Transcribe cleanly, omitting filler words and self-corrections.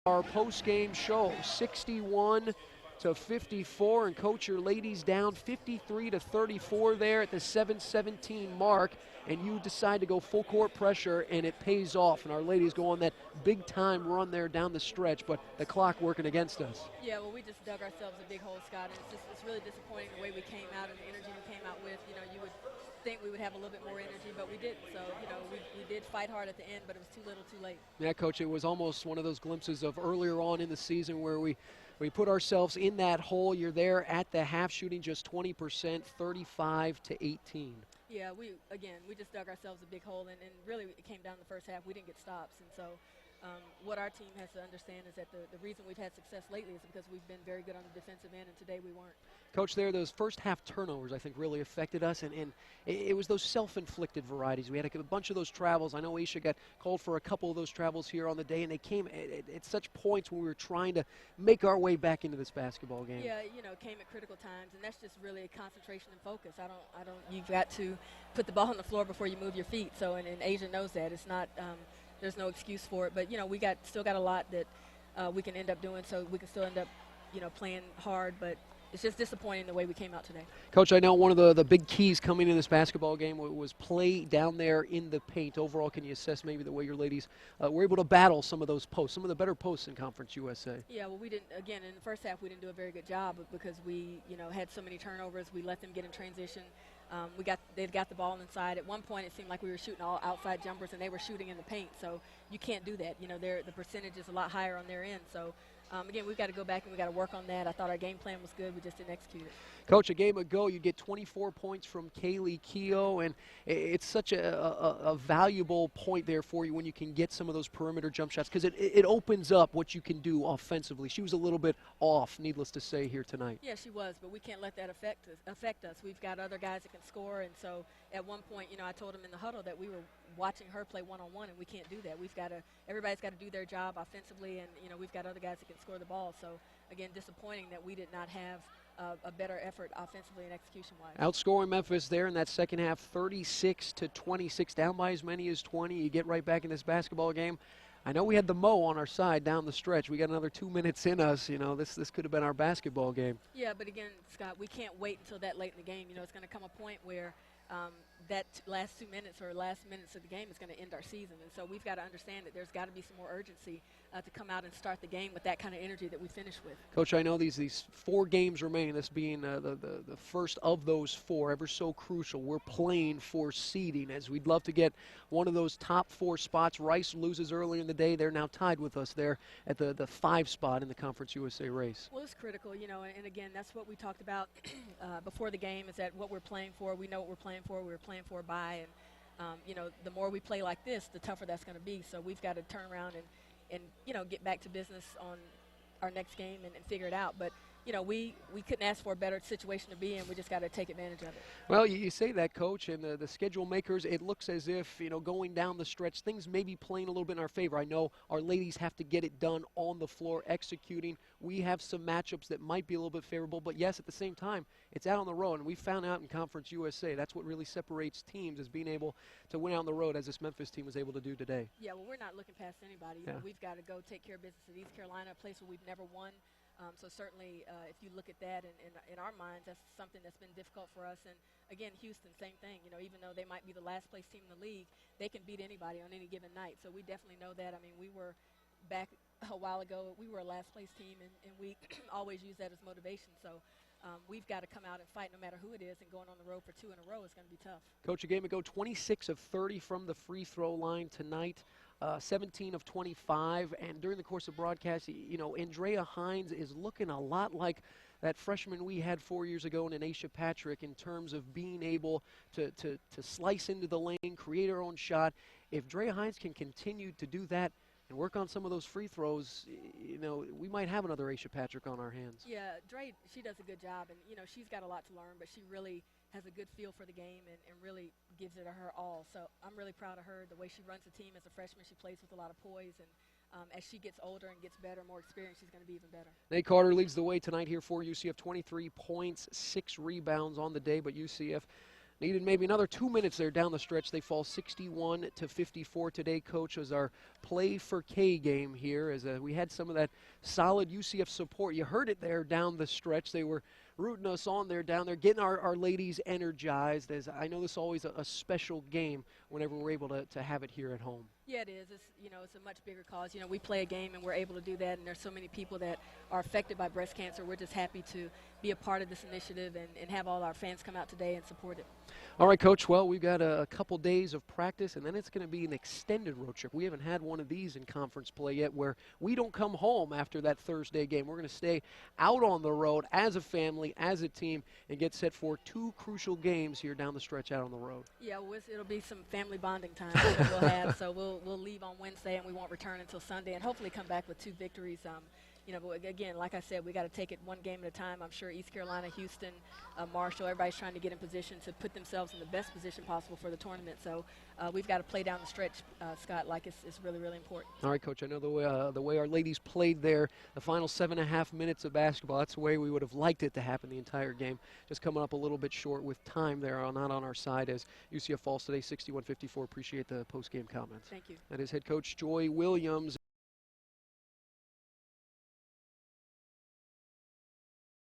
Our post-game show, 61-54, and Coach, your ladies down 53-34 there at the 7:17 mark, and you decide to go full court pressure, and it pays off. And our ladies go on that big-time run there down the stretch, but the clock working against us. Yeah, well, we just dug ourselves a big hole, Scott, and it's really disappointing the way we came out and the energy we came out with. You know, you would think we would have a little bit more energy, but we didn't. So, you know, we did fight hard at the end, but it was too little too late. Yeah, Coach, it was almost one of those glimpses of earlier on in the season where we put ourselves in that hole. You're there at the half, shooting just 20%, 35-18. Yeah, we just dug ourselves a big hole, and really it came down the first half. We didn't get stops, and so what our team has to understand is that the reason we've had success lately is because we've been very good on the defensive end, and today we weren't. Coach, those first half turnovers, I think, really affected us, and it was those self-inflicted varieties. We had a bunch of those travels. I know Aisha got called for a couple of those travels here on the day, and they came at such points when we were trying to make our way back into this basketball game. Yeah, you know, it came at critical times, and that's just really concentration and focus. You've got to put the ball on the floor before you move your feet. So, and Asia knows that. It's not, there's no excuse for it. But, you know, we still got a lot that we can end up doing, so we can still end up, you know, playing hard. But it's just disappointing the way we came out today. Coach, I know one of the big keys coming in this basketball game was play down there in the paint. Overall, can you assess maybe the way your ladies were able to battle some of those posts, some of the better posts in Conference USA? Yeah, well, we didn't, again, in the first half, we didn't do a very good job because we, you know, had so many turnovers. We let them get in transition. They got the ball inside. At one point, it seemed like we were shooting all outside jumpers, and they were shooting in the paint. So you can't do that. You know, the percentage is a lot higher on their end. So again, we've got to go back and we've got to work on that. I thought our game plan was good. We just didn't execute it. Coach, a game ago, you get 24 points from Kaylee Keogh, and it's such a valuable point there for you when you can get some of those perimeter jump shots because it opens up what you can do offensively. She was a little bit off, needless to say, here tonight. Yeah, she was, but we can't let that affect us. We've got other guys that can score, and so at one point, you know, I told them in the huddle that we were watching her play one-on-one, and we can't do that. Everybody's got to do their job offensively, and, you know, we've got other guys that can score the ball. So, again, disappointing that we did not have a better effort offensively and execution-wise. Outscoring Memphis there in that second half, 36-26, down by as many as 20. You get right back in this basketball game. I know we had the Mo on our side down the stretch. We got another 2 minutes in us. You know, this could have been our basketball game. Yeah, but again, Scott, we can't wait until that late in the game. You know, it's going to come a point where that last 2 minutes or last minutes of the game is going to end our season. And so we've got to understand that there's got to be some more urgency to come out and start the game with that kind of energy that we finish with. Coach, I know these 4 games remain, this being the first of those 4, ever so crucial. We're playing for seeding as we'd love to get one of those top 4 spots. Rice loses early in the day. They're now tied with us there at the 5 spot in the Conference USA race. Well, it's critical, you know, and again, that's what we talked about before the game is that what we're playing for, we know what we're playing for, we're playing for by, and, you know, the more we play like this, the tougher that's going to be. So we've got to turn around and, you know, get back to business on our next game and figure it out. But, you know, we couldn't ask for a better situation to be in. We just got to take advantage of it. Well, you say that, Coach, and the schedule makers, it looks as if, you know, going down the stretch, things may be playing a little bit in our favor. I know our ladies have to get it done on the floor, executing. We have some matchups that might be a little bit favorable, but yes, at the same time, it's out on the road, and we found out in Conference USA that's what really separates teams is being able to win out on the road as this Memphis team was able to do today. Yeah, well, we're not looking past anybody. You know, we've got to go take care of business at East Carolina, a place where we've never won. So certainly, if you look at that in our minds, that's something that's been difficult for us. And again, Houston, same thing. You know, even though they might be the last place team in the league, they can beat anybody on any given night. So we definitely know that. I mean, we were back a while ago. We were a last place team, and we always use that as motivation. So we've got to come out and fight no matter who it is. And going on the road for 2 in a row is going to be tough. Coach, a game ago, 26 of 30 from the free throw line tonight. 17 of 25, and during the course of broadcast, you know, Andrea Hines is looking a lot like that freshman we had 4 years ago in Aisha Patrick in terms of being able to slice into the lane, create her own shot. If Drea Hines can continue to do that and work on some of those free throws, you know, we might have another Aisha Patrick on our hands. Yeah, Dre, she does a good job, and, you know, she's got a lot to learn, but she really has a good feel for the game and really gives it her all. So I'm really proud of her, the way she runs the team as a freshman. She plays with a lot of poise, and as she gets older and gets better, more experience, she's going to be even better. Nate Carter leads the way tonight here for UCF, 23 points, 6 rebounds on the day, but UCF Needed maybe another 2 minutes there down the stretch. They fall 61-54 today, Coach, as our Play for K game here. As we had some of that solid UCF support. You heard it there down the stretch. They were rooting us on there down there, getting our ladies energized. As I know this is always a special game whenever we're able to have it here at home. Yeah, it is. It's a much bigger cause. We play a game and we're able to do that, and there's so many people that are affected by breast cancer. We're just happy to be a part of this initiative and have all our fans come out today and support it. All right, Coach. Well, we've got a couple days of practice, and then it's going to be an extended road trip. We haven't had one of these in conference play yet where we don't come home after that Thursday game. We're going to stay out on the road as a family, as a team, and get set for 2 crucial games here down the stretch out on the road. Yeah, it'll be some family bonding time that we'll have. So we'll leave on Wednesday, and we won't return until Sunday, and hopefully come back with 2 victories. But again, like I said, we got to take it one game at a time. I'm sure East Carolina, Houston, Marshall, everybody's trying to get in position to put themselves in the best position possible for the tournament. So we've got to play down the stretch, Scott, like it's really, really important. All right, Coach. I know the way our ladies played there, the final 7.5 minutes of basketball, that's the way we would have liked it to happen the entire game. Just coming up a little bit short with time there, not on our side as UCF falls today 61-54. Appreciate the post-game comments. Thank you. That is head coach Joi Williams.